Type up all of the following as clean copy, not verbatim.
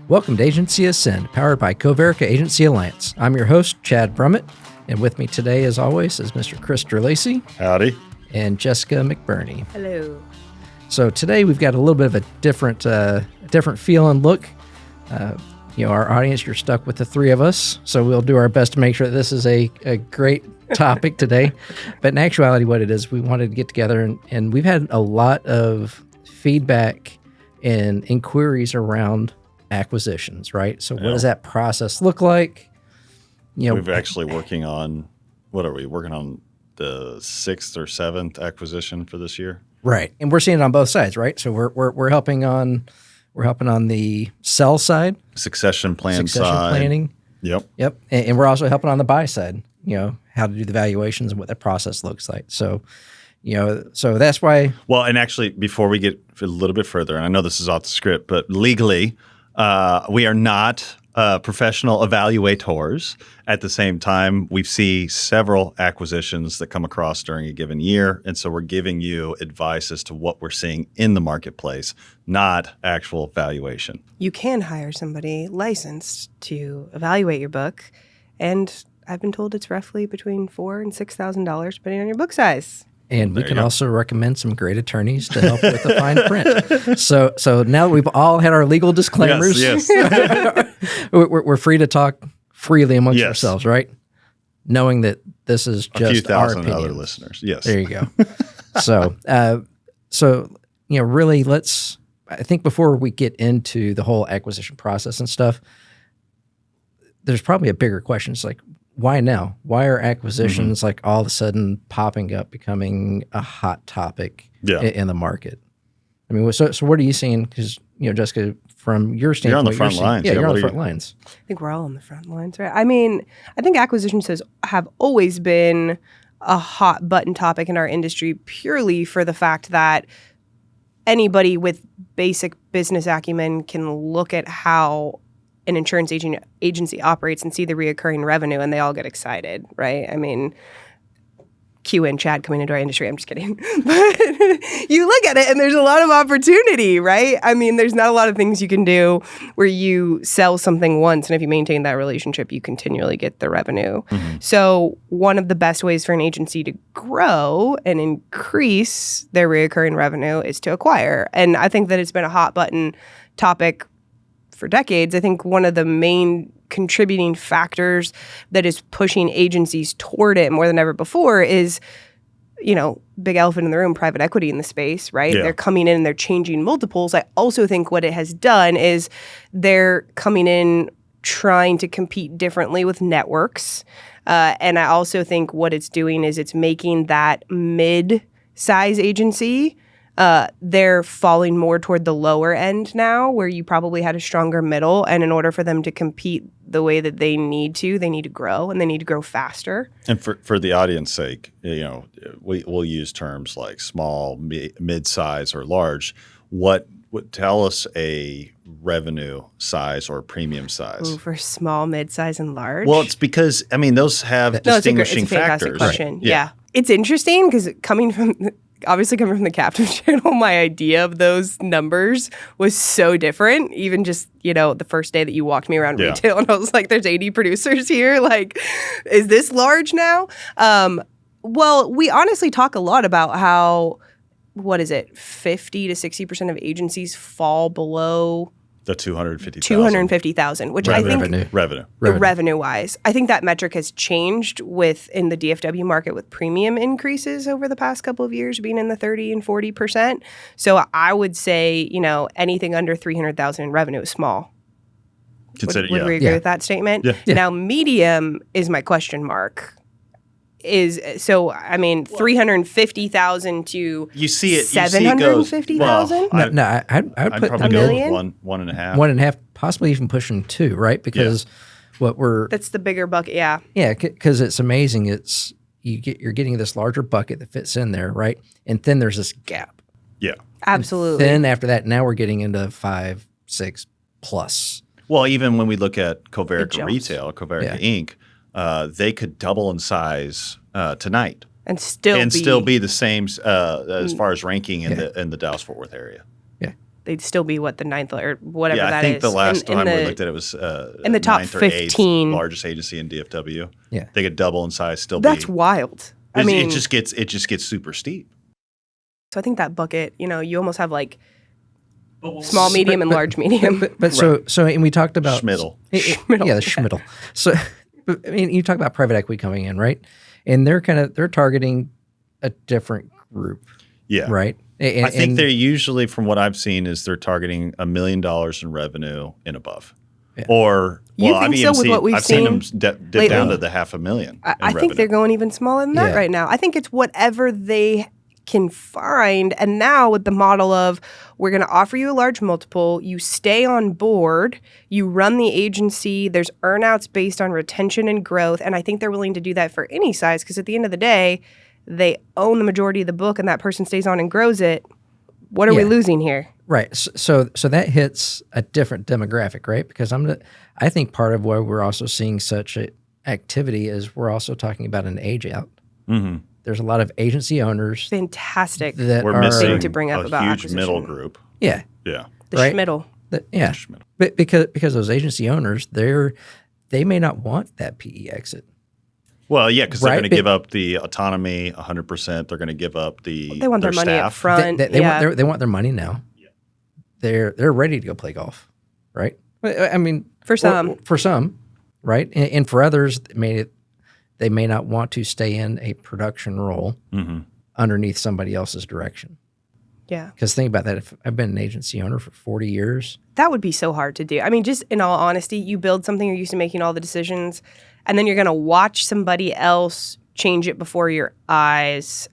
Welcome to Agency Ascend, powered by Coverica Agency Alliance. I'm your host, Chad Brummett, and with me today, as always, is Mr. Chris Lacey. Howdy. And Jessica McBurney. Hello. So today we've got a little bit of a different feel and look. Our audience, you're stuck with the three of us, so we'll do our best to make sure that this is a great topic today. But in actuality, what it is, we wanted to get together, and we've had a lot of feedback and inquiries around acquisitions, right? So what does that process look like? We're actually working on, what are we working on, the 6th or 7th acquisition for this year? Right. And we're seeing it on both sides, right? So we're helping on the sell side. Succession planning. Yep. And we're also helping on the buy side, how to do the valuations and what that process looks like. So, so that's why. Well, and actually, before we get a little bit further, and I know this is off the script, but legally, we are not professional evaluators. At the same time, we see several acquisitions that come across during a given year. And so we're giving you advice as to what we're seeing in the marketplace, not actual valuation. You can hire somebody licensed to evaluate your book. And I've been told it's roughly between $4,000 and $6,000, depending on your book size. And we can also recommend some great attorneys to help with the fine print. So now that we've all had our legal disclaimers, yes. we're free to talk freely amongst Yes. ourselves, right? Knowing that this is just a few thousand our other listeners. Yes. There you go. So really, I think before we get into the whole acquisition process and stuff, there's probably a bigger question. It's like, why now? Why are acquisitions like all of a sudden popping up, becoming a hot topic in the market? I mean, so what are you seeing? Because, Jessica, from your standpoint, you're on the front lines. Yeah, you're on the front lines. I think we're all on the front lines, right? I mean, I think acquisitions have always been a hot button topic in our industry purely for the fact that anybody with basic business acumen can look at how an insurance agency operates and see the reoccurring revenue, and they all get excited, right? I mean, cue in Chad coming into our industry. I'm just kidding. But you look at it, and there's a lot of opportunity, right? I mean, there's not a lot of things you can do where you sell something once, and if you maintain that relationship, you continually get the revenue. Mm-hmm. So one of the best ways for an agency to grow and increase their reoccurring revenue is to acquire. And I think that it's been a hot button topic for decades. I think one of the main contributing factors that is pushing agencies toward it more than ever before is, big elephant in the room, private equity in the space, right? Yeah. They're coming in and they're changing multiples. I also think what it has done is they're coming in trying to compete differently with networks. And I also think what it's doing is it's making that mid-size agency they're falling more toward the lower end now, where you probably had a stronger middle. And in order for them to compete the way that they need to grow, and they need to grow faster. And for the audience sake, we'll use terms like small, mid-size, or large. What would tell us a revenue size or premium size? Ooh, for small, mid-size, and large? Well, it's because, those have distinguishing it's a fantastic factors. Question. Right. Yeah. It's interesting because coming from the captive channel, my idea of those numbers was so different. Even just, the first day that you walked me around retail, and I was like, there's 80 producers here. Like, is this large now? Well, we honestly talk a lot about how, 50 to 60% of agencies fall below the 250,000. 250,000, which I think revenue-wise, I think that metric has changed in the DFW market with premium increases over the past couple of years, being in the 30 and 40%. So I would say, anything under 300,000 in revenue is small. Would we agree with that statement? Yeah. Now, medium is my question mark. 350,000 to you see it 750,000. No, I'd put probably $1 million? One and a half, 1.5, possibly even pushing 2, right? Because that's the bigger bucket, yeah, because it's amazing. You're getting this larger bucket that fits in there, right? And then there's this gap. Yeah, absolutely. And then after that, now we're getting into 5, 6 plus. Well, even when we look at Coverica Retail, Coverica Inc., they could double in size tonight and still be the same as far as ranking in the Dallas-Fort Worth area. Yeah, they'd still be the ninth or whatever Yeah, that I think is. the last time we looked at it was in the top ninth or eighth 15. largest agency in DFW. Yeah. They could double in size, still That's be. wild. I mean, it just gets super steep. so I think that bucket, you almost have like small, medium, and large medium. But so and we talked about Schmiddle. Yeah, the Schmiddle. So I mean, you talk about private equity coming in, right? And they're targeting a different group, Yeah. right? I think they're usually, from what I've seen, is they're targeting $1 million in revenue and above. Yeah. Or, you well, think I've so even with seen, what we've I've seen them seen dip lately? down to the $500,000. I think they're going even smaller than that right now. I think it's whatever they can find. And now with the model of we're going to offer you a large multiple, you stay on board, you run the agency, there's earnouts based on retention and growth. And I think they're willing to do that for any size because at the end of the day, they own the majority of the book and that person stays on and grows it. What are we losing here? Right. So that hits a different demographic, right? Because I think part of why we're also seeing such a activity is we're also talking about an age out. Mm-hmm. There's a lot of agency owners. Fantastic. That we're are missing to bring up a about huge acquisition. middle group. Yeah. Yeah. The right? Schmiddle. Yeah. Schmiddle. But because those agency owners, they may not want that PE exit. Well, yeah, because they're Right, going to give up the autonomy 100%. They're going to give up the They want their money staff. up front. They want their money now. Yeah. They're ready to go play golf, right? I mean, For some, right? And for others, they may not want to stay in a production role underneath somebody else's direction. Yeah. Because think about that. If I've been an agency owner for 40 years. That would be so hard to do. I mean, just in all honesty, you build something, you're used to making all the decisions, and then you're going to watch somebody else change it before your eyes.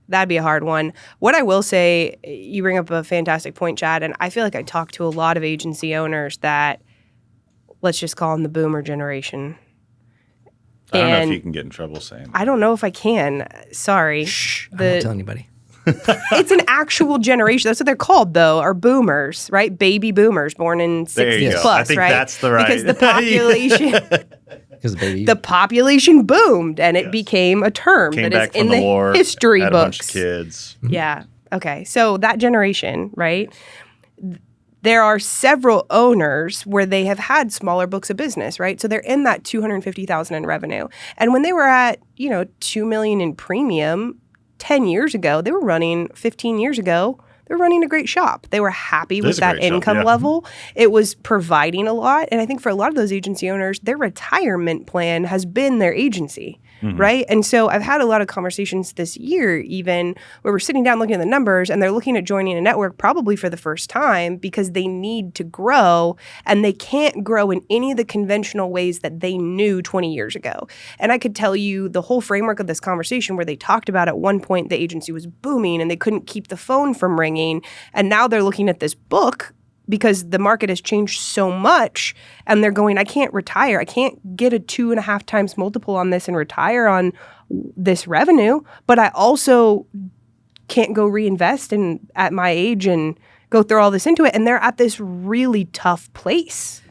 That'd be a hard one. What I will say, you bring up a fantastic point, Chad, and I feel like I talk to a lot of agency owners that, let's just call them the boomer generation. I don't know if you can get in trouble saying that. I don't know if I can. Sorry. Shh, I won't tell anybody. It's an actual generation. That's what they're called, though, are boomers, right? Baby boomers born in 60s plus, I think right? that's the right. Because the population, The population boomed, and it became a term Came that is back from in the the war, history had books. a bunch of kids. Yeah. Okay. So that generation, right? There are several owners where they have had smaller books of business, right? So they're in that $250,000 in revenue. And when they were at, $2 million in premium 10 years ago, 15 years ago, they were running a great shop. They were happy with that income level. It was providing a lot. And I think for a lot of those agency owners, their retirement plan has been their agency. Right. And so I've had a lot of conversations this year, even where we're sitting down looking at the numbers and they're looking at joining a network probably for the first time because they need to grow and they can't grow in any of the conventional ways that they knew 20 years ago. And I could tell you the whole framework of this conversation where they talked about at one point the agency was booming and they couldn't keep the phone from ringing. And now they're looking at this book because the market has changed so much and they're going, I can't retire. I can't get a 2.5 times multiple on this and retire on this revenue, but I also can't go reinvest at my age and go throw all this into it. And they're at this really tough place.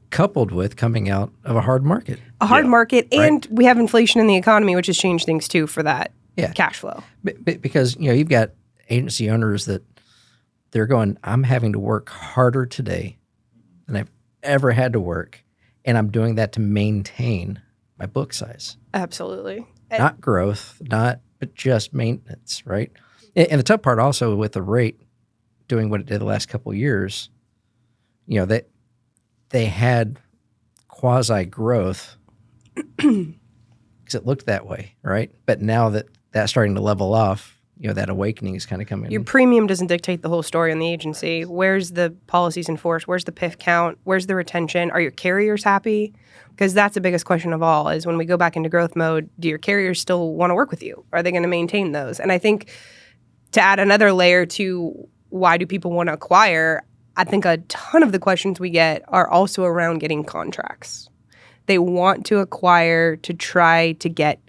coupled with coming out of a hard market. A hard market, and we have inflation in the economy, which has changed things too for that cash flow. Because, you've got agency owners that they're going, I'm having to work harder today than I've ever had to work, and I'm doing that to maintain my book size. Absolutely. Not growth, but just maintenance, right? And the tough part also with the rate doing what it did the last couple of years, that they had quasi growth because it looked that way, right? But now that that's starting to level off, that awakening is kind of coming. Your premium doesn't dictate the whole story on the agency. Where's the policies enforced? Where's the PIF count? Where's the retention? Are your carriers happy? Because that's the biggest question of all is when we go back into growth mode, do your carriers still want to work with you? Are they going to maintain those? And I think to add another layer to why do people want to acquire, I think a ton of the questions we get are also around getting contracts. They want to acquire to try to get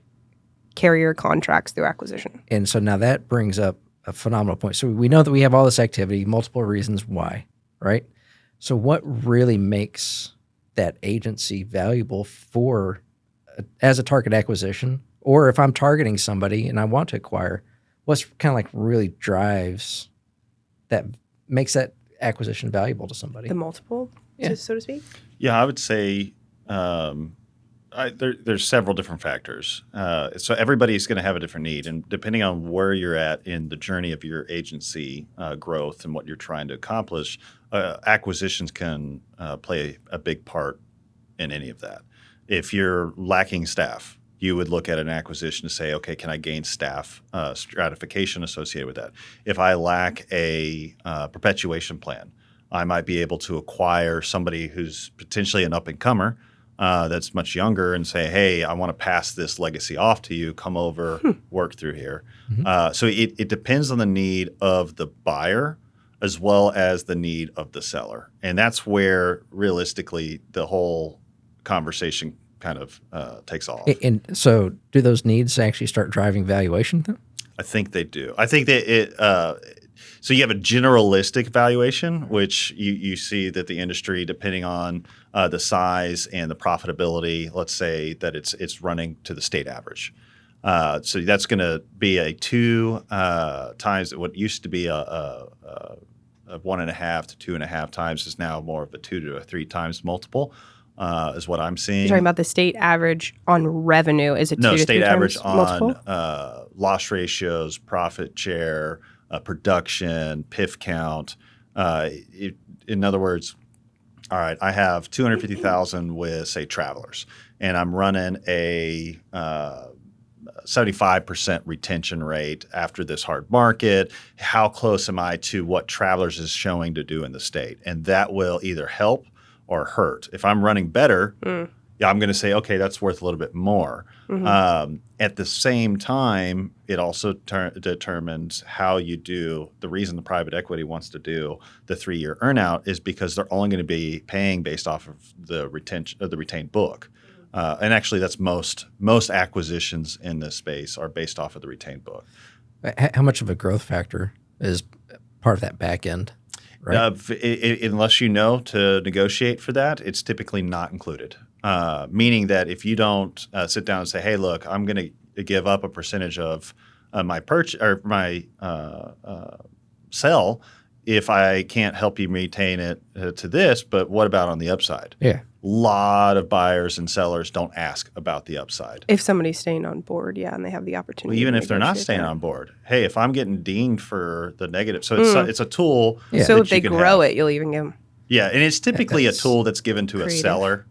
carrier contracts through acquisition. And so now that brings up a phenomenal point. So we know that we have all this activity, multiple reasons why, right? So what really makes that agency valuable as a target acquisition? Or if I'm targeting somebody and I want to acquire, what's kind of like really drives that makes that acquisition valuable to somebody? The multiple, Yeah. so to speak. Yeah, I would say there's several different factors. So everybody's going to have a different need, and depending on where you're at in the journey of your agency growth and what you're trying to accomplish, acquisitions can play a big part in any of that. If you're lacking staff, you would look at an acquisition to say, okay, can I gain staff stratification associated with that? If I lack a perpetuation plan, I might be able to acquire somebody who's potentially an up-and-comer that's much younger and say, hey, I want to pass this legacy off to you. Come over, work through here. So it depends on the need of the buyer as well as the need of the seller. And that's where realistically the whole conversation kind of takes off. And so do those needs actually start driving valuation then? I think they do. I think that so you have a generalistic valuation, which you see that the industry, depending on the size and the profitability, let's say that it's running to the state average. So that's going to be a 2 times what used to be a 1.5 to 2.5 times is now more of a 2 to 3 times multiple. Is what I'm seeing. You're talking about the state average on revenue. Is it no 2 to 3 state average times multiple? on loss ratios, profit share, production, PIF count. In other words, all right, I have 250,000 with say travelers, and I'm running a 75% retention rate after this hard market. How close am I to what travelers is showing to do in the state? And that will either help or hurt. If I'm running better, I'm going to say, okay, that's worth a little bit more. At the same time, it also determines how you do. The reason the private equity wants to do the 3-year earnout is because they're only going to be paying based off of the retention of the retained book. And actually, that's most acquisitions in this space are based off of the retained book. How much of a growth factor is part of that back end? Right. Unless you know to negotiate for that, it's typically not included. Meaning that if you don't sit down and say, "Hey, look, I'm going to give up a percentage of my purchase or my sell if I can't help you maintain it to this, but what about on the upside?" Yeah. A lot of buyers and sellers don't ask about the upside. If somebody's staying on board, yeah, and they have the opportunity. Well, even to if they're not negotiate staying that. on board, hey, if I'm getting dinged for the negative, so it's a tool. Yeah. So that if they you can grow have. it, you'll even give them. Yeah, and it's typically a That's tool that's given to a creative. seller.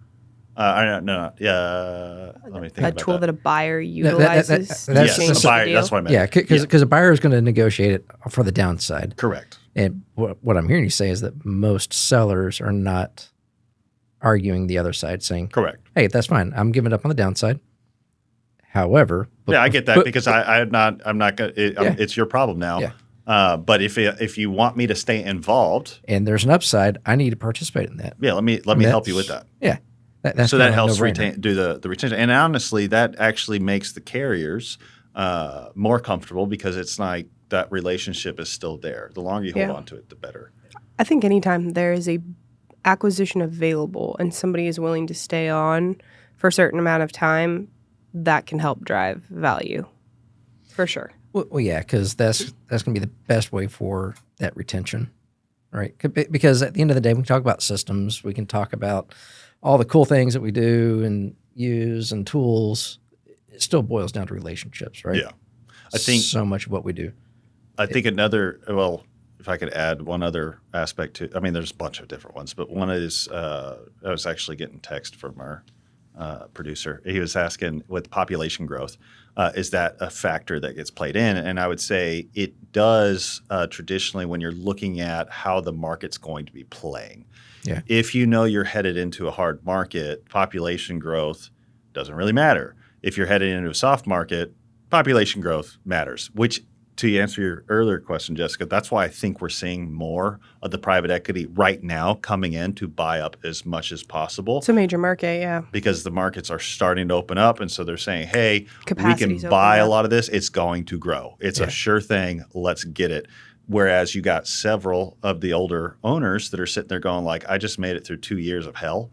I don't know. Yeah, let me think A about tool that a buyer that- utilizes to that's- change a the buyer, deal. that's what I meant. Yeah, because a buyer is going to negotiate it for the downside. Correct. And what I'm hearing you say is that most sellers are not arguing the other side, saying, Correct. "Hey, that's fine. I'm giving up on the downside." However, Yeah, I get that because I'm not going to, Yeah. it's your problem now. Yeah. But if you want me to stay involved, and there's an upside, I need to participate in that. yeah, let me help you with that. Yeah, that's So that kind of a helps no-brainer. do the retention. And honestly, that actually makes the carriers more comfortable because it's like that relationship is still there. The longer you hold Yeah. on to it, the better. I think anytime there is a acquisition available and somebody is willing to stay on for a certain amount of time, that can help drive value, for sure. Well, yeah, because that's going to be the best way for that retention, right? Because at the end of the day, we can talk about systems, we can talk about all the cool things that we do and use and tools. It still boils down to relationships, right? Yeah. I think so much of what we do. I think if I could add one other aspect to, I mean, there's a bunch of different ones, but one is I was actually getting text from our producer. He was asking with population growth, is that a factor that gets played in? And I would say it does traditionally when you're looking at how the market's going to be playing. Yeah. If you know you're headed into a hard market, population growth doesn't really matter. If you're headed into a soft market, population growth matters, which to answer your earlier question, Jessica, that's why I think we're seeing more of the private equity right now coming in to buy up as much as possible It's a major market, yeah. because the markets are starting to open up. And so they're saying, hey, Capacity's we opening can buy a up. lot of this. It's going to grow. It's a sure thing. Let's get it. Whereas you got several of the older owners that are sitting there going like, I just made it through 2 years of hell.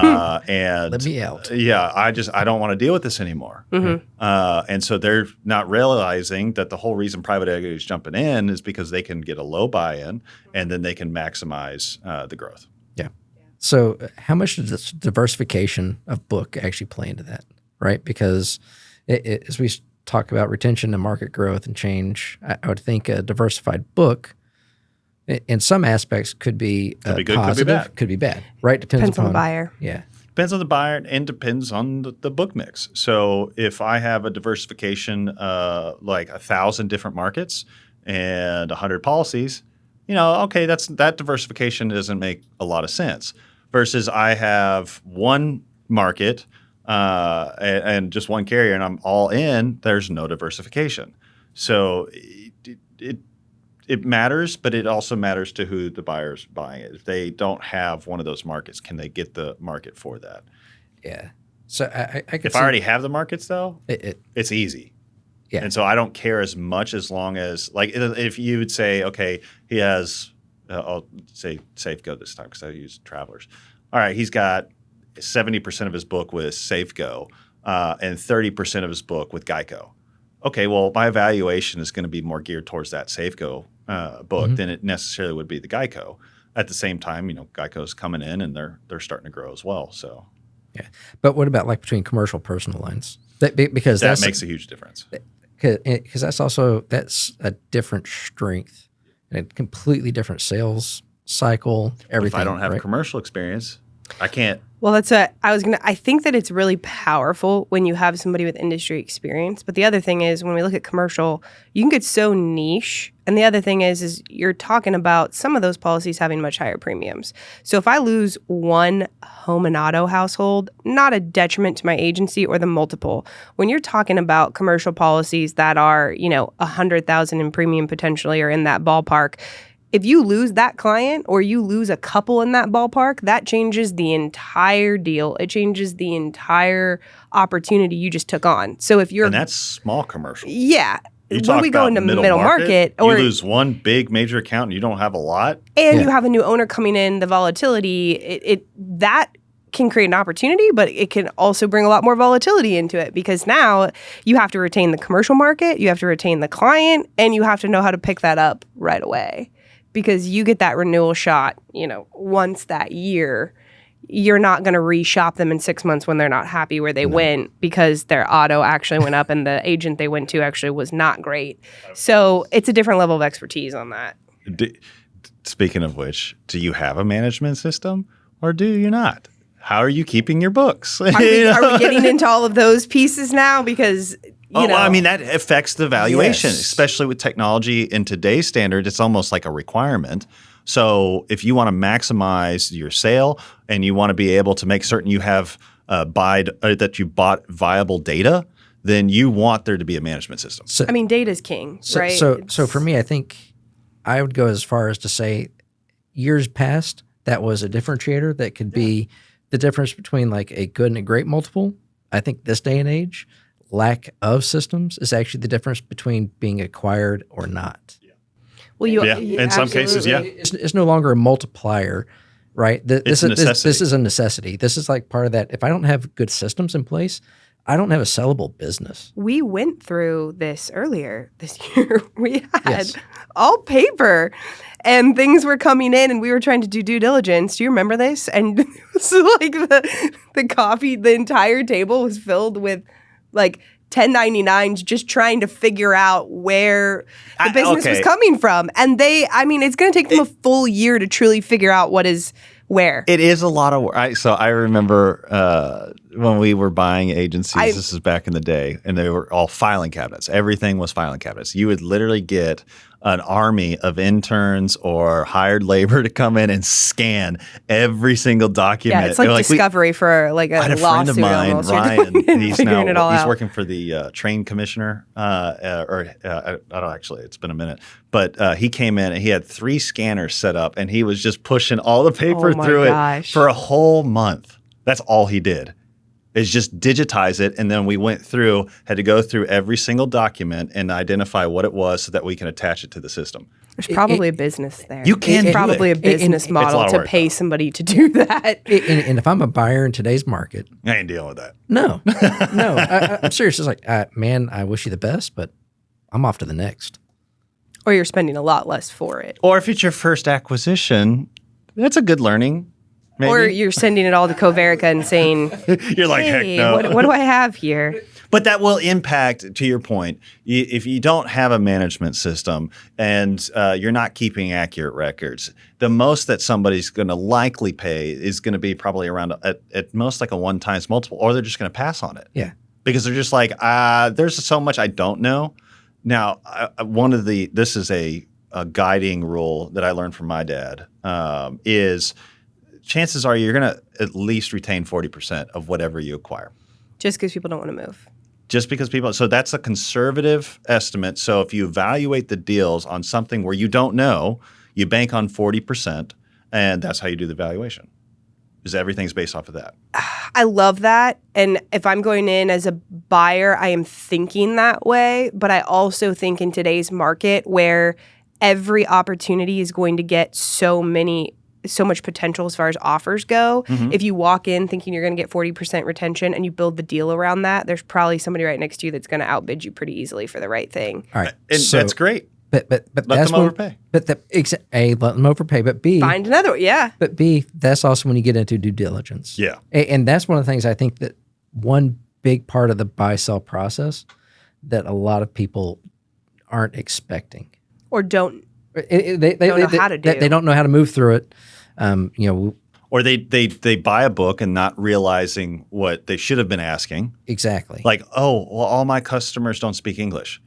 And Let me out. Yeah, I don't want to deal with this anymore. And so they're not realizing that the whole reason private equity is jumping in is because they can get a low buy-in and then they can maximize the growth. Yeah. So how much does this diversification of book actually play into that, right? Because as we talk about retention and market growth and change, I would think a diversified book in some aspects could be, Could be good, positive, could be bad, right? Depends on the buyer. Yeah. Depends on the buyer and depends on the book mix. So if I have a diversification like 1,000 different markets and 100 policies, okay, that diversification doesn't make a lot of sense. Versus I have one market and just one carrier and I'm all in, there's no diversification. So it matters, but it also matters to who the buyer's buying it. If they don't have one of those markets, can they get the market for that? Yeah. So I could If I already have the markets, though, it's easy. Yeah. And so I don't care as much as long as, like, if you would say, okay, he has, I'll say Safeco this time because I use Travelers. All right, he's got 70% of his book with Safeco and 30% of his book with Geico. Okay, well, my evaluation is going to be more geared towards that Safeco book than it necessarily would be the Geico. At the same time, Geico's coming in and they're starting to grow as well. So, yeah. But what about like between commercial personal lines? Because that makes a huge difference. Because that's a different strength and a completely different sales cycle. Everything. If I don't have right? commercial experience, I can't. Well, I think that it's really powerful when you have somebody with industry experience. But the other thing is when we look at commercial, you can get so niche. And the other thing is you're talking about some of those policies having much higher premiums. So if I lose one home and auto household, not a detriment to my agency or the multiple. When you're talking about commercial policies that are, $100,000 in premium potentially or in that ballpark, if you lose that client or you lose a couple in that ballpark, that changes the entire deal. It changes the entire opportunity you just took on. So if you're and that's small commercial. Yeah. You when talk we go about into middle market you or lose one big major account and you don't have a lot. and you have a new owner coming in, the volatility, that can create an opportunity, but it can also bring a lot more volatility into it because now you have to retain the commercial market, you have to retain the client, and you have to know how to pick that up right away. Because you get that renewal shot, once that year, you're not going to reshop them in 6 months when they're not happy where they went because their auto actually went up and the agent they went to actually was not great. So it's a different level of expertise on that. Speaking of which, do you have a management system or do you not? How are you keeping your books? Are we getting into all of those pieces now? Because that affects the valuation, Yes. especially with technology in today's standard. It's almost like a requirement. So if you want to maximize your sale and you want to be able to make certain you have that you bought viable data, then you want there to be a management system. So, data's king, right? So for me, I think I would go as far as to say years past, that was a differentiator that could be the difference between like a good and a great multiple. I think this day and age, lack of systems is actually the difference between being acquired or not. Well, in some cases, yeah. It's no longer a multiplier, right? This is a necessity. This is like part of that. If I don't have good systems in place, I don't have a sellable business. We went through this earlier this year. We had all paper and things were coming in and we were trying to do due diligence. Do you remember this? And it was like the entire table was filled with like 1099s just trying to figure out where the business was coming from. And it's going to take them a full year to truly figure out what is where. It is a lot of work. So I remember when we were buying agencies, this is back in the day, and they were all filing cabinets. Everything was filing cabinets. You would literally get an army of interns or hired labor to come in and scan every single document. Yeah, it's like discovery for like a lawsuit. I had a friend of mine, almost. Ryan. He's out. working for the train commissioner. I don't actually. It's been a minute, but he came in and he had 3 scanners set up, and he was just pushing all the paper through it for a whole month. That's all he did. is just digitize it. And then we had to go through every single document and identify what it was so that we can attach it to the system. There's probably a business there. You can do It's probably it. a business model of to work, pay though. somebody to do that. And if I'm a buyer in today's market, I ain't dealing with that. no, I'm serious. It's like, man, I wish you the best, but I'm off to the next. Or you're spending a lot less for it. Or if it's your first acquisition, that's a good learning. Maybe. Or you're sending it all to Coverica and saying, You're like, hey, heck no. what do I have here? But that will impact, to your point, if you don't have a management system and you're not keeping accurate records, the most that somebody's going to likely pay is going to be probably around at most like a 1 times multiple, or they're just going to pass on it. Yeah. Because they're just like, there's so much I don't know. Now, this is a guiding rule that I learned from my dad, is chances are you're going to at least retain 40% of whatever you acquire. Just because people don't want to move. Just because so that's a conservative estimate. So if you evaluate the deals on something where you don't know, you bank on 40%, and that's how you do the valuation. Because everything's based off of that. I love that. And if I'm going in as a buyer, I am thinking that way. But I also think in today's market where every opportunity is going to get so much potential as far as offers go. Mm-hmm. If you walk in thinking you're going to get 40% retention and you build the deal around that, there's probably somebody right next to you that's going to outbid you pretty easily for the right thing. All right. And that's great. But Let that's them when, overpay. But A, let them overpay. But B, Find another one. Yeah. But B, that's also when you get into due diligence. Yeah. And that's one of the things I think that one big part of the buy-sell process that a lot of people aren't expecting. Or don't They know how to do. They don't know how to move through it. Or they buy a book and not realizing what they should have been asking. Exactly. Like, all my customers don't speak English,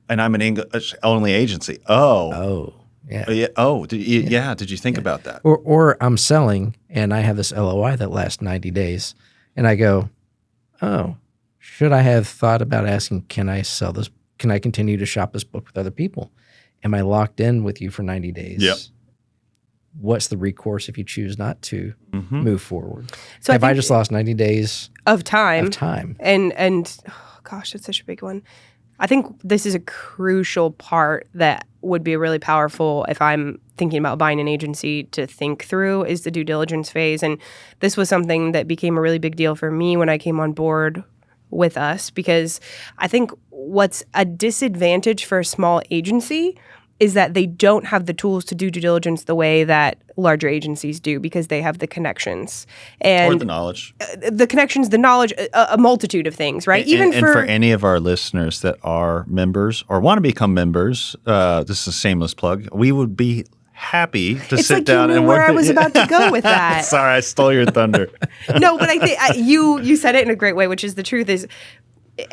and I'm an English-only agency. Oh, yeah. yeah. Oh, did you think about that? Or I'm selling and I have this LOI that lasts 90 days, and I go, oh, should I have thought about asking, can I sell this? Can I continue to shop this book with other people? Am I locked in with you for 90 days? Yep. What's the recourse if you choose not to move forward? So I just lost 90 days of time. And oh gosh, that's such a big one. I think this is a crucial part that would be really powerful if I'm thinking about buying an agency to think through is the due diligence phase. And this was something that became a really big deal for me when I came on board with us, because I think what's a disadvantage for a small agency is that they don't have the tools to do due diligence the way that larger agencies do, because they have the connections and Or the knowledge. the connections, the knowledge, a multitude of things, right? And for any of our listeners that are members or want to become members, this is a shameless plug. We would be happy to it's sit like down you knew and where work. I was about to go with that. Sorry, I stole your thunder. No, but I think you said it in a great way, which is the truth is,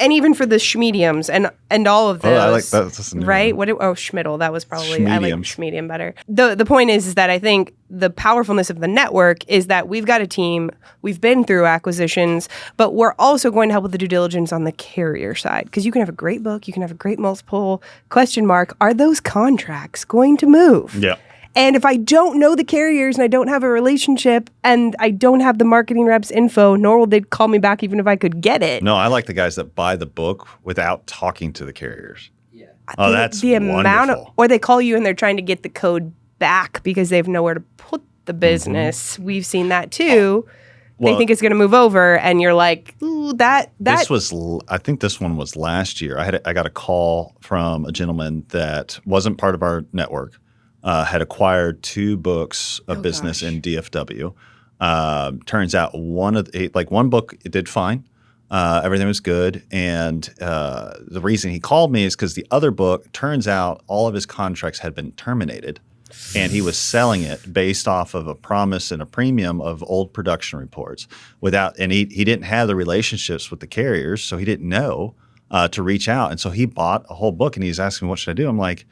and even for the schmediums and all of those. Oh, I like that. That's a new right? one. Schmiddle. That was probably I like Schmediums. schmedium better. The point is that I think the powerfulness of the network is that we've got a team. We've been through acquisitions, but we're also going to help with the due diligence on the carrier side, because you can have a great book, you can have a great multiple. Question mark: are those contracts going to move? Yeah. And if I don't know the carriers and I don't have a relationship and I don't have the marketing reps info, nor will they call me back even if I could get it. No, I like the guys that buy the book without talking to the carriers. Yeah. Oh, that's the amount of, wonderful. or they call you and they're trying to get the code back because they have nowhere to put the business. We've seen that too. They Well, think it's going to move over, and you're like, ooh, that. This was, I think this one was last year. I got a call from a gentleman that wasn't part of our network. Had acquired 2 books of business in DFW. Turns out one book it did fine. Everything was good. And the reason he called me is because the other book, turns out all of his contracts had been terminated. And he was selling it based off of a promise and a premium of old production reports and he didn't have the relationships with the carriers, so he didn't know to reach out. And so he bought a whole book, and he's asking me, what should I do? I'm like,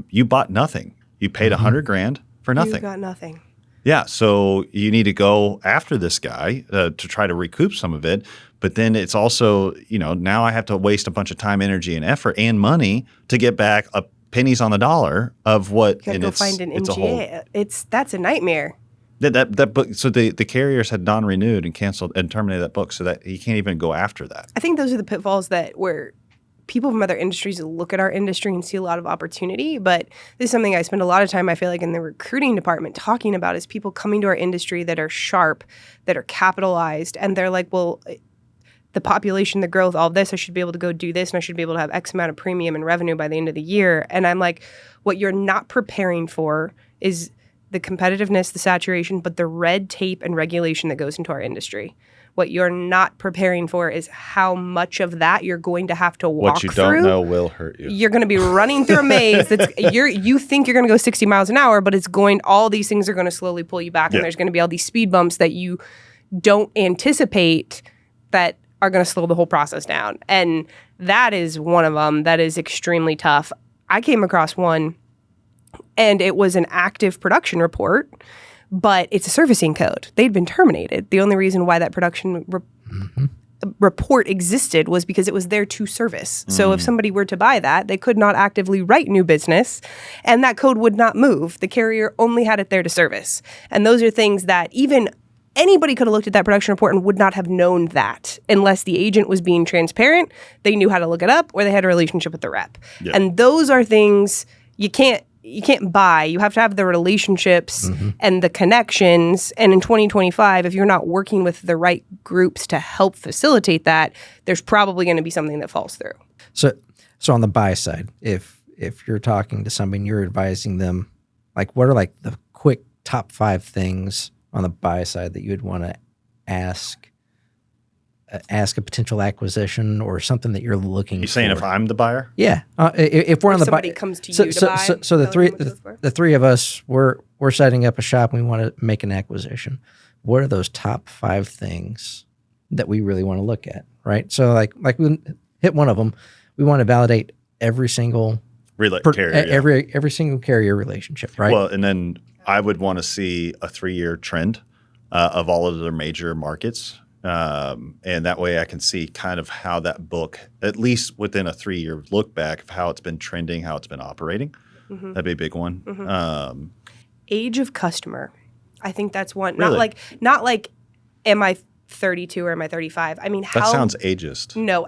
you bought nothing. You paid $100,000 for nothing. You got nothing. Yeah, so you need to go after this guy to try to recoup some of it. But then it's also, now I have to waste a bunch of time, energy, and effort and money to get back pennies on the dollar of what. You got to go find an it's a whole. MGA. That's a nightmare. That book. So the carriers had non-renewed and canceled and terminated that book, so that you can't even go after that. I think those are the pitfalls that where people from other industries look at our industry and see a lot of opportunity. But this is something I spend a lot of time, I feel like, in the recruiting department talking about is people coming to our industry that are sharp, that are capitalized, and they're like, well, the population, the growth, all this, I should be able to go do this, and I should be able to have X amount of premium and revenue by the end of the year. And I'm like, what you're not preparing for is the competitiveness, the saturation, but the red tape and regulation that goes into our industry. What you're not preparing for is how much of that you're going to have to walk through. What you don't know will hurt you. You're going to be running through a maze that's you think you're going to go 60 miles an hour, but all these things are going to slowly pull you back, and there's going to be all these speed bumps that you don't anticipate that are going to slow the whole process down. And that is one of them that is extremely tough. I came across one, and it was an active production report, but it's a servicing code. They'd been terminated. The only reason why that production report existed was because it was there to service. So if somebody were to buy that, they could not actively write new business, and that code would not move. The carrier only had it there to service. And those are things that even anybody could have looked at that production report and would not have known that unless the agent was being transparent, they knew how to look it up, or they had a relationship with the rep. Yep. And those are things you can't buy. You have to have the relationships and the connections. And in 2025, if you're not working with the right groups to help facilitate that, there's probably going to be something that falls through. So on the buy side, if you're talking to somebody and you're advising them, like what are like the quick top 5 things on the buy side that you would want to ask a potential acquisition or something that you're looking for? You're saying if I'm the buyer? Yeah. If we're on the buy. Somebody comes to you to buy. So the three of us, we're setting up a shop and we want to make an acquisition. What are those top 5 things that we really want to look at, right? So like we hit one of them. We want to validate every single carrier, every single carrier relationship, right? Well, and then I would want to see a 3-year trend of all of their major markets. And that way I can see kind of how that book, at least within a 3-year look back of how it's been trending, how it's been operating. That'd be a big one. Age of customer. I think that's one. Really? Not like, am I 32 or am I 35? I mean, how... That sounds ageist. No.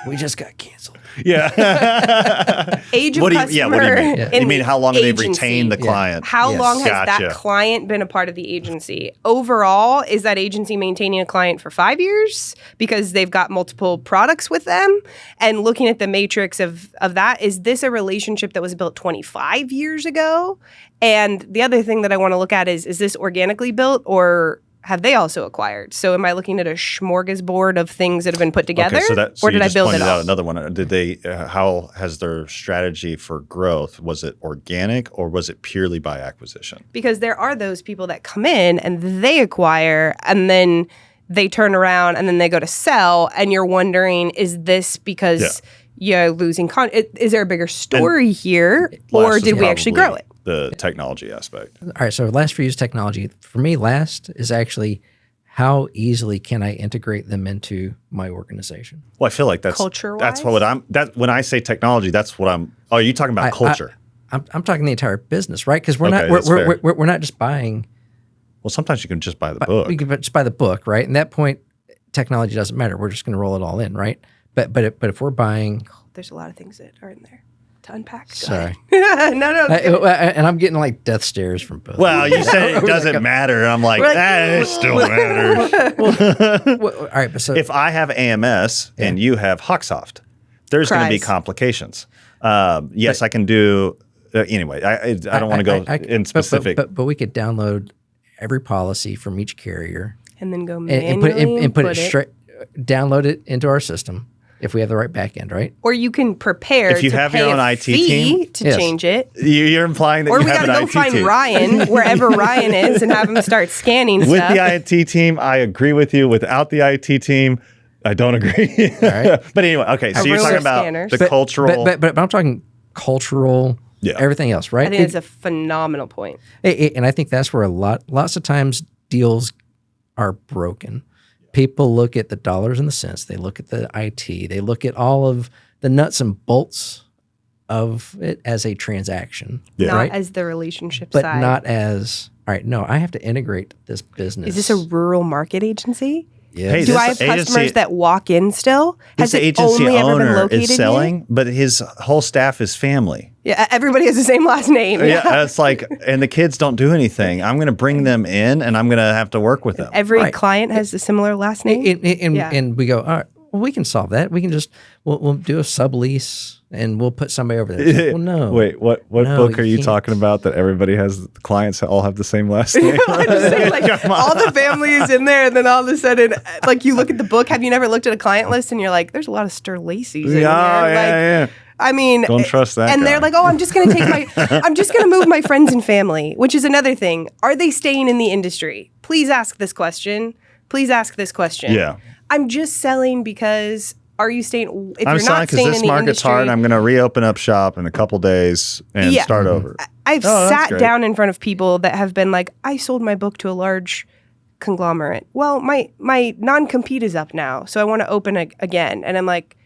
We just got canceled. Yeah. Age of customer. What do you mean? Yeah. You mean how long have they retained the client? How long has that client been a part of the agency? Overall, is that agency maintaining a client for 5 years because they've got multiple products with them? And looking at the matrix of that, is this a relationship that was built 25 years ago? And the other thing that I want to look at is this organically built or have they also acquired? So am I looking at a smorgasbord of things that have been put together, or did I build it all? Out another one. Did they? How has their strategy for growth? Was it organic or was it purely by acquisition? Because there are those people that come in and they acquire and then they turn around and then they go to sell, and you're wondering, is this because you're losing is there a bigger story here, or did we actually grow it? The technology aspect. All right, so last for use technology. For me, last is actually how easily can I integrate them into my organization? Well, I feel like that's culture-wise? That's what when I say technology, that's what I'm. Oh, are you talking about culture? I'm talking the entire business, right? Because we're not just buying. Well, sometimes you can just buy the book. We can just buy the book, right? And at that point, technology doesn't matter. We're just going to roll it all in, right? But if we're buying, there's a lot of things that are in there to unpack. Sorry. No. And I'm getting like death stares from both. Well, you said it doesn't matter. I'm like, it still matters. All right, but so if I have AMS and you have Hawksoft, there's going to be complications. Yes, I can do. Anyway, I don't want to go in specific. But we could download every policy from each carrier and then go manually and put it straight, download it into our system. If we have the right back end, right? Or you can prepare if you to have pay your own a IT fee team to change it. You're implying that or you have an IT team. Or we got to go find Ryan wherever Ryan is and have him start scanning With stuff. With the IT team, I agree with you. Without the IT team, I don't agree. All right. But anyway, okay. So you're talking about the cultural. But I'm talking cultural, everything else, right? I think it's a phenomenal point. And I think that's where lots of times deals are broken. People look at the dollars and the cents. They look at the IT. They look at all of the nuts and bolts of it as a transaction. Not right? as the relationship but side. Not as all right, no, I have to integrate this business. Is this a rural market agency? Yeah. Hey, Do this I have agency- customers that walk in still? Has This it agency only ever been owner located is here? selling, but his whole staff is family. Yeah, everybody has the same last name. Yeah, it's like, and the kids don't do anything. I'm going to bring them in, and I'm going to have to work with them. Every Right. client has a similar last name. And we go, all right, well, we can solve that. We can just we'll do a sublease and we'll put somebody over there. It's like, well, no. Wait, what No, book are you can't. talking about that everybody has, the clients all have the same last name? I'm just saying, like, all the family is in there, and then all of a sudden, like, you look at the book. Have you never looked at a client list and you're like, there's a lot of Sterlacy's in here? yeah. I mean, Don't trust that And guy. they're like, oh, I'm just going to move my friends and family, which is another thing. Are they staying in the industry? Please ask this question. Yeah. I'm just selling because are you staying? If I'm you're selling not because staying this in the market's industry, hard, and I'm going to reopen up shop in a couple days and Yeah. start over. I've Oh, that's sat great. down in front of people that have been like, I sold my book to a large conglomerate. Well, my non-compete is up now, so I want to open again. And I'm like,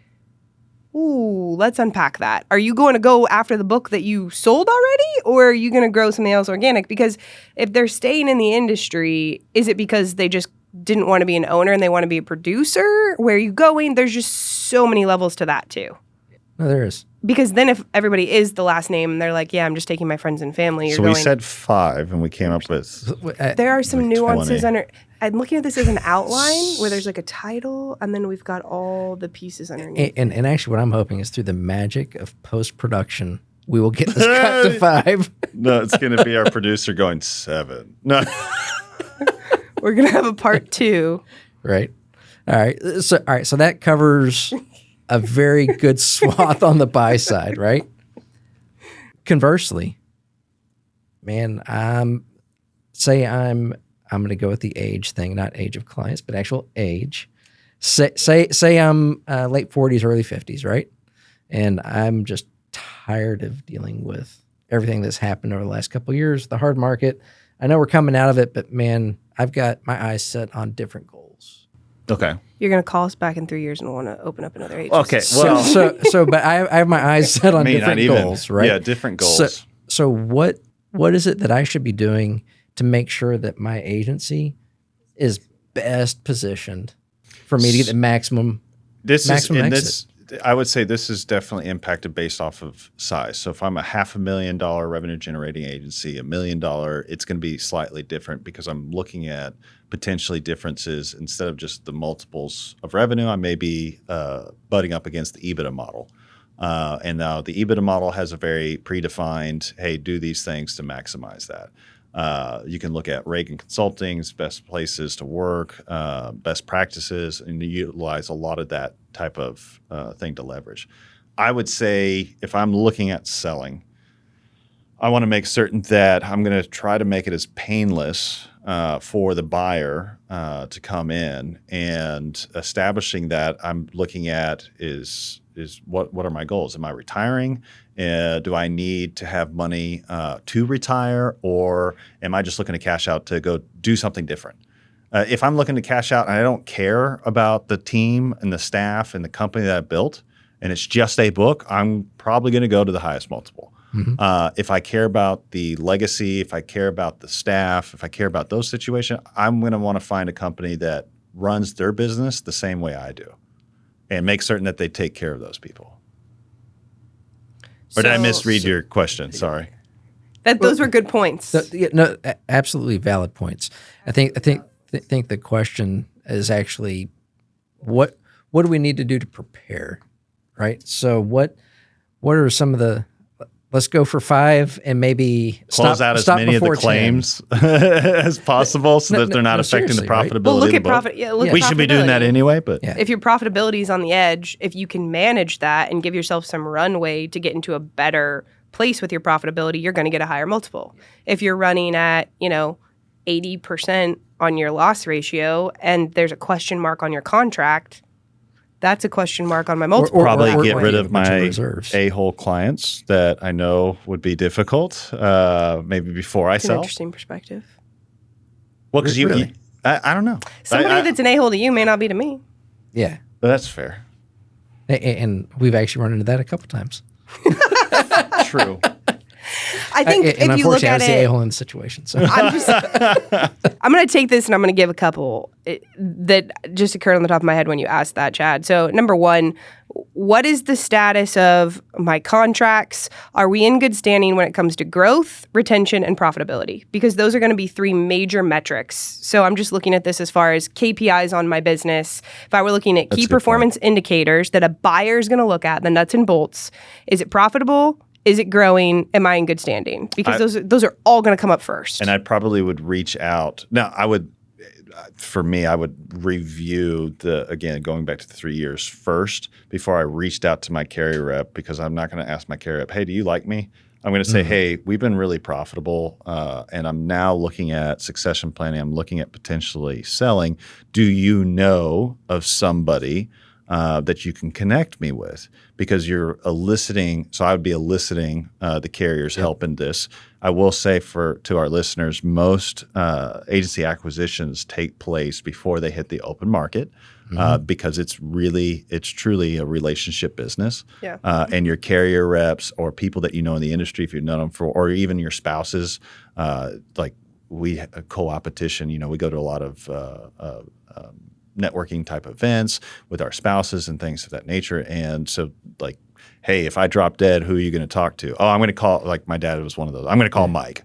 ooh, let's unpack that. Are you going to go after the book that you sold already, or are you going to grow something else organic? Because if they're staying in the industry, is it because they just didn't want to be an owner and they want to be a producer? Where are you going? There's just so many levels to that too. No, there is. Because then if everybody is the last name and they're like, yeah, I'm just taking my friends and family, you're So going, we said 5, and we came up with there are some like nuances 20. under. I'm looking at this as an outline where there's like a title, and then we've got all the pieces underneath. And actually, what I'm hoping is through the magic of post production, we will get this cut to 5. No, it's going to be our producer going 7. No. We're gonna have a part 2. Right. All right. So that covers a very good swath on the buy side, right? Conversely, man, I'm going to go with the age thing, not age of clients, but actual age. Say I'm late 40s, early 50s, right? And I'm just tired of dealing with everything that's happened over the last couple of years, the hard market. I know we're coming out of it, but man, I've got my eyes set on different goals. Okay. You're gonna call us back in 3 years and want to open up another agency. Okay. Well, But I have my eyes set on I mean, different not even. goals, right? Yeah, different goals. So what is it that I should be doing to make sure that my agency is best positioned for me to get the maximum And exit? I would say this is definitely impacted based off of size. So if I'm a $500,000 revenue generating agency, $1 million, it's going to be slightly different because I'm looking at potentially differences instead of just the multiples of revenue. I may be butting up against the EBITDA model. And now the EBITDA model has a very predefined, hey, do these things to maximize that. You can look at Reagan Consulting's best places to work, best practices, and utilize a lot of that type of thing to leverage. I would say if I'm looking at selling, I want to make certain that I'm going to try to make it as painless for the buyer to come in, and establishing that I'm looking at is what are my goals? Am I retiring? Do I need to have money to retire, or am I just looking to cash out to go do something different? If I'm looking to cash out and I don't care about the team and the staff and the company that I built, and it's just a book, I'm probably going to go to the highest multiple. Mm-hmm. If I care about the legacy, if I care about the staff, if I care about those situations, I'm going to want to find a company that runs their business the same way I do and make certain that they take care of those people. Or did I misread your question? Sorry. Those were good points. Absolutely valid points. I think the question is actually what do we need to do to prepare, right? So what are some of the let's go for 5 and maybe close out as many of the claims as possible so that they're not affecting the profitability. Right? Well, look of the at book. profit. Yeah, look at We should be doing that profitability. anyway, but If your profitability is on the edge, if you can manage that and give yourself some runway to get into a better place with your profitability, you're going to get a higher multiple. If you're running at 80% on your loss ratio and there's a question mark on your contract, that's a question mark on my multiple. probably at that get point. rid of A bunch of my reserves. a-hole clients that I know would be difficult maybe before I It's an sell. interesting perspective. Well, because Really? I don't know. Somebody that's an a-hole to you may not be to me. Yeah. That's fair. And we've actually run into that a couple times. True. I think and if you look unfortunately, I at was the it, a-hole in the situation. So I'm going to take this and I'm going to give a couple that just occurred on the top of my head when you asked that, Chad. So number one, what is the status of my contracts? Are we in good standing when it comes to growth, retention, and profitability? Because those are going to be three major metrics. So I'm just looking at this as far as KPIs on my business. If I were looking at key performance indicators that a buyer is going to look at, the nuts and bolts, is it profitable? Is it growing? Am I in good standing? Because those are all going to come up first. And I probably would reach out. Now, for me, I would review again, going back to the 3 years first before I reached out to my carrier rep, because I'm not going to ask my carrier rep, hey, do you like me? I'm going to say, hey, we've been really profitable, and I'm now looking at succession planning. I'm looking at potentially selling. Do you know of somebody that you can connect me with? Because you're eliciting, so I would be eliciting the carrier's help in this. I will say to our listeners, most agency acquisitions take place before they hit the open market, because it's truly a relationship business. Yeah. And your carrier reps or people that you know in the industry, if you've known them or even your spouses, like we co-opetition, we go to a lot of networking type events with our spouses and things of that nature. And so like, hey, if I drop dead, who are you going to talk to? Oh, I'm going to call, like my dad was one of those. I'm going to call Mike,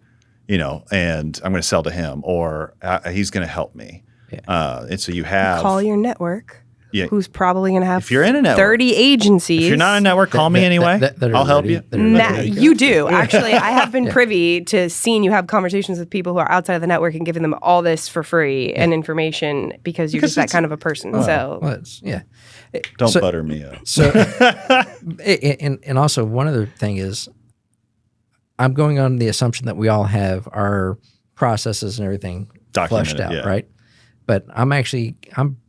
and I'm going to sell to him, or he's going to help me. Yeah. And so you have call your network. Yeah. Who's probably going to have if you're in a network, 30 agencies. If you're not in a network, call me anyway. I'll help you. You do. Actually, I have been privy to seeing you have conversations with people who are outside of the network and giving them all this for free and information because you're just that kind of a person. Don't butter me up. So, and also one other thing is, I'm going on the assumption that we all have our processes and everything flushed out, right? But I'm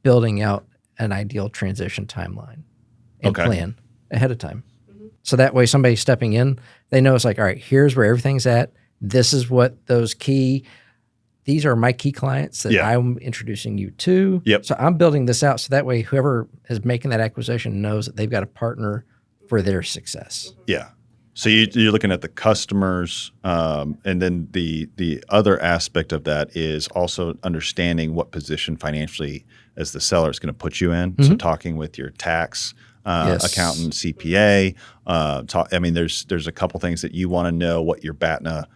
building out an ideal transition timeline and plan ahead of time. So that way somebody stepping in, they know it's like, all right, here's where everything's at. This is what these are my key clients that I'm introducing you to. Yep. So I'm building this out so that way whoever is making that acquisition knows that they've got a partner for their success. Yeah. So you're looking at the customers, and then the other aspect of that is also understanding what position financially as the seller is going to put you in. Mm-hmm. So talking with your tax accountant, CPA. There's a couple things that you want to know what your BATNA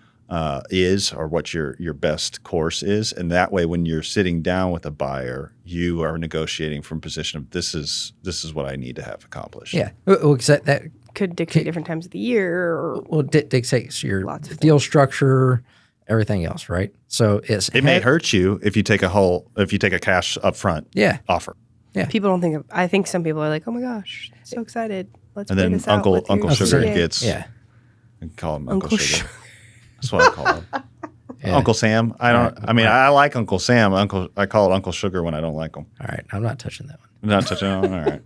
is, or what your best course is, and that way when you're sitting down with a buyer, you are negotiating from a position of this is what I need to have accomplished. Yeah, well, that could dictate different times of the year. Dictates your deal structure, everything else, right? So it may hurt you if you take a cash upfront offer. Yeah, people don't think of. I think some people are like, oh my gosh, so excited. Let's and then this Uncle out Sugar gets. Yeah, I call him Uncle Sugar. That's what I call him. Yeah. Uncle Sam. I like Uncle Sam. I call it Uncle Sugar when I don't like him. All right, I'm not touching that one. Not touching it. All right.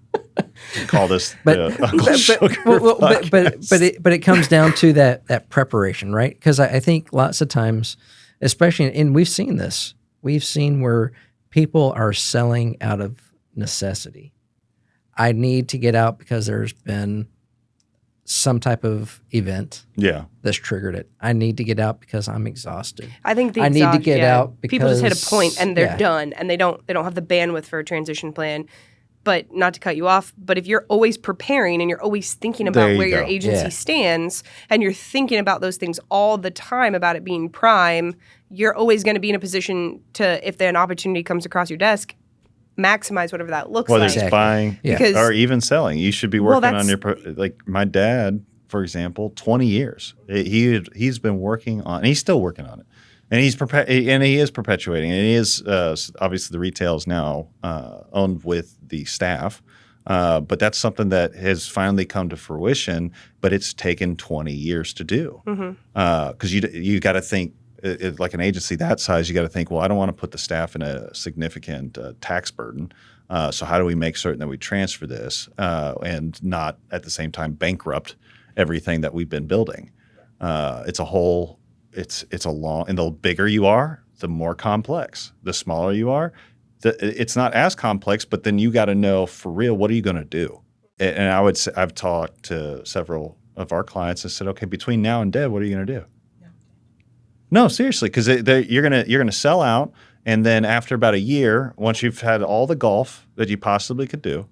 Call this Uncle Sugar. But it comes down to that preparation, right? Because I think lots of times, especially, and we've seen this. We've seen where people are selling out of necessity. I need to get out because there's been some type of event that's triggered it. I need to get out because I'm exhausted. I think I need to get out because people just hit a point and they're done and they don't have the bandwidth for a transition plan. But not to cut you off, but if you're always preparing and you're always thinking about where your agency stands and you're thinking about those things all the time about it being prime, you're always going to be in a position to, if an opportunity comes across your desk, maximize whatever that looks like. Whether it's buying or even selling. You should be working on like my dad, for example, 20 years. He's been working on, and he's still working on it. And he is perpetuating. And he is obviously the retail is now owned with the staff, but that's something that has finally come to fruition. But it's taken 20 years to do because you got to think like an agency that size. You got to think, well, I don't want to put the staff in a significant tax burden. So how do we make certain that we transfer this and not at the same time bankrupt everything that we've been building? It's a whole. It's a long, and the bigger you are, the more complex. The smaller you are, it's not as complex. But then you got to know for real, what are you going to do? And I would say I've talked to several of our clients and said, okay, between now and dead, what are you going to do? No, seriously, because you're gonna sell out, and then after about a year, once you've had all the golf that you possibly could do,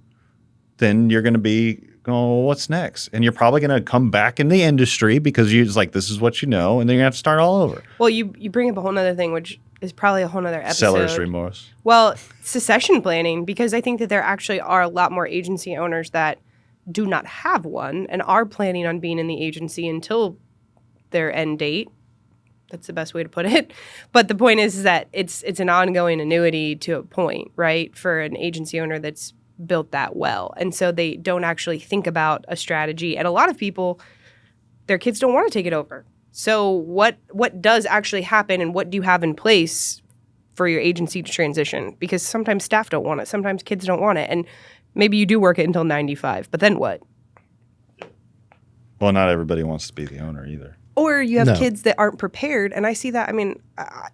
then you're going to be going, well, what's next? And you're probably going to come back in the industry because you're just like, this is what you know, and then you're going to have to start all over. Well, you bring up a whole nother thing, which is probably a whole nother episode. Seller's remorse. Well, succession planning, because I think that there actually are a lot more agency owners that do not have one and are planning on being in the agency until their end date. That's the best way to put it. But the point is that it's an ongoing annuity to a point, right, for an agency owner that's built that well. And so they don't actually think about a strategy. And a lot of people, their kids don't want to take it over. So what does actually happen, and what do you have in place for your agency to transition? Because sometimes staff don't want it. Sometimes kids don't want it. And maybe you do work it until 95, but then what? Well, not everybody wants to be the owner either. Or you have kids that aren't prepared. And I see that. I mean, I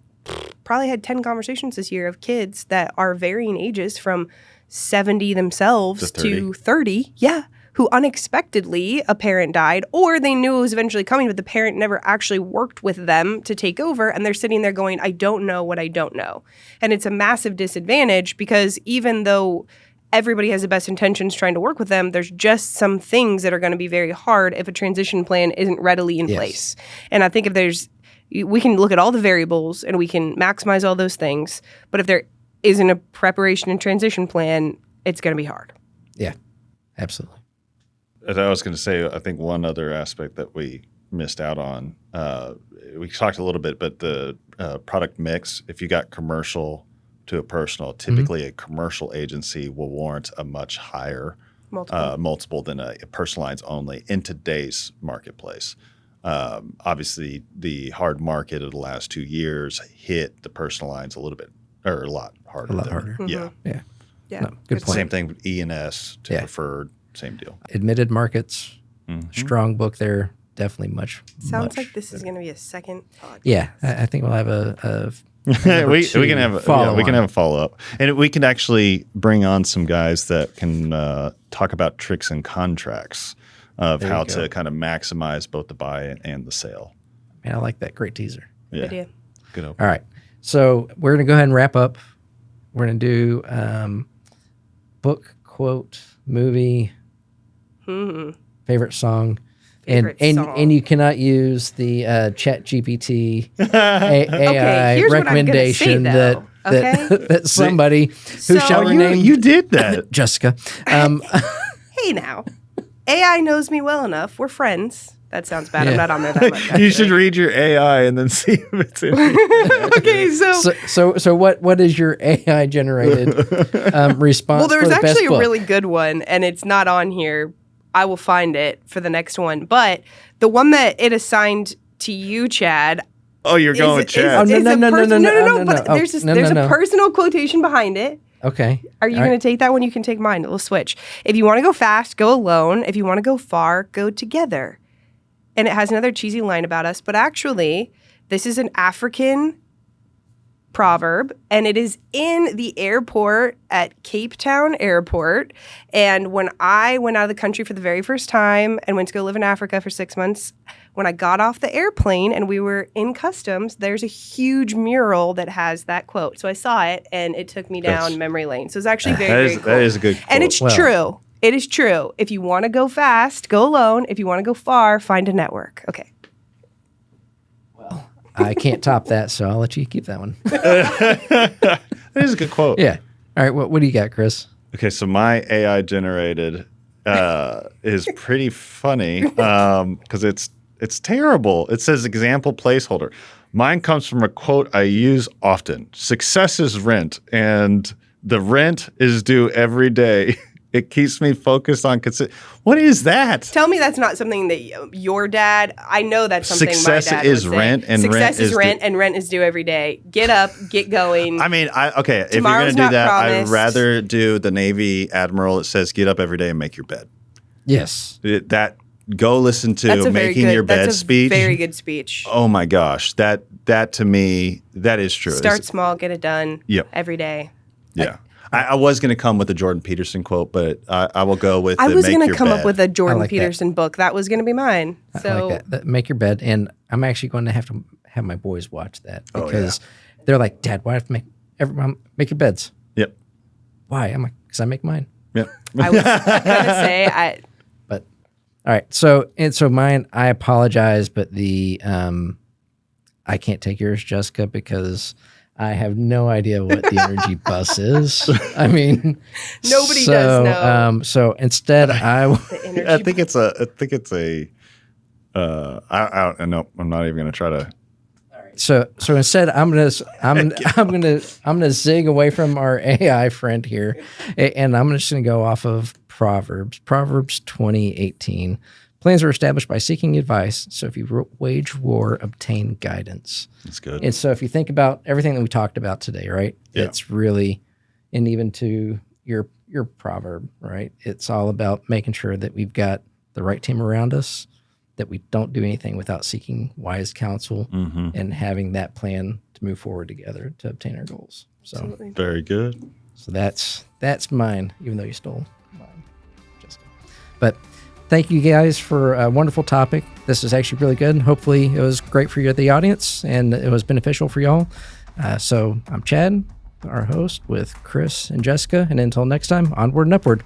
probably had 10 conversations this year of kids that are varying ages from 70 themselves to 30. Yeah. Who unexpectedly a parent died, or they knew it was eventually coming, but the parent never actually worked with them to take over. And they're sitting there going, I don't know what I don't know. And it's a massive disadvantage because even though everybody has the best intentions trying to work with them, there's just some things that are going to be very hard if a transition plan isn't readily in place. And I think we can look at all the variables and we can maximize all those things, but if there isn't a preparation and transition plan, it's going to be hard. Yeah, absolutely. As I was going to say, I think one other aspect that we missed out on, we talked a little bit, but the product mix, if you got commercial to a personal, typically a commercial agency will warrant a much higher multiple than a personal lines only in today's marketplace. Obviously, the hard market of the last 2 years hit the personal lines a lot harder. A lot harder. Yeah. Yeah. Yeah. No, good point. Same thing with E&S to preferred, same deal. Admitted markets, strong book there, definitely much. Sounds like this is going to be a second podcast. Yeah, I think we'll have a we can have a follow up, and we can actually bring on some guys that can talk about tricks and contracts of how to kind of maximize both the buy and the sale. Man, I like that. Great teaser. Yeah, Idea. good. Open. All right, so we're gonna go ahead and wrap up. We're gonna do book, quote, movie, favorite song. And you cannot use the Chat GPT AI recommendation that somebody who shall rename you did that, Jessica. Hey now, AI knows me well enough. We're friends. That sounds bad. I'm not on there that much. You should read your AI and then see if it's in. Okay, so what is your AI generated response? Well, there was for the actually best book? a really good one, and it's not on here. I will find it for the next one. But the one that it assigned to you, Chad. Oh, you're going with Chad. No. But there's a personal quotation behind it. Okay. Are you going to take that one? You can take mine. We'll switch. If you want to go fast, go alone. If you want to go far, go together. And it has another cheesy line about us. But actually, this is an African proverb, and it is in the airport at Cape Town Airport. And when I went out of the country for the very first time and went to go live in Africa for 6 months, when I got off the airplane and we were in customs, there's a huge mural that has that quote. So I saw it, and it took me down memory lane. So it's actually very cool. That is a good quote. And it's true. It is true. If you want to go fast, go alone. If you want to go far, find a network. Okay. I can't top that, so I'll let you keep that one. That is a good quote. Yeah. All right. What do you got, Chris? Okay, so my AI generated is pretty funny because it's terrible. It says example placeholder. Mine comes from a quote I use often. Success is rent, and the rent is due every day. It keeps me focused on what is that? Tell me that's not something that your dad. I know that's something Success my dad is would rent, say. and success rent is rent, and rent is due every day. Get up, get going. I mean, if you're Tomorrow's going to do not that, promised. I'd rather do the Navy Admiral that says get up every day and make your bed. Yes. Go listen to making your bed speech. Very good speech. Oh my gosh, that to me, that is true. Start small, get it done. Yep. Every day. Yeah. I was going to come with a Jordan Peterson quote, but I will go with I was going to come up with a Jordan like that. Peterson book. That was going to be mine. So I like that. Make your bed, and I'm actually going to have my boys watch that Oh, because they're like, Dad, why do I have to make your beds? Yep. Why? I'm like, because I make mine. Yep. I was going to say, But all right, so mine. I apologize, but I can't take yours, Jessica, because I have no idea what the energy bus is. I mean, Nobody does know. So instead, the energy I think it's a. I don't know. I'm not even going to try to. So instead, I'm gonna zig away from our AI friend here, and I'm just gonna go off of Proverbs 20:18. Plans are established by seeking advice. So if you wage war, obtain guidance. That's good. And so if you think about everything that we talked about today, right? Yeah. It's really, and even to your proverb, right? It's all about making sure that we've got the right team around us, that we don't do anything without seeking wise counsel and having that plan to move forward together to obtain our goals. So, Absolutely. Very good. so that's mine, even though you stole mine, Jessica. But thank you guys for a wonderful topic. This is actually really good. Hopefully it was great for you, the audience, and it was beneficial for y'all. So I'm Chad, our host, with Chris and Jessica. And until next time, onward and upward.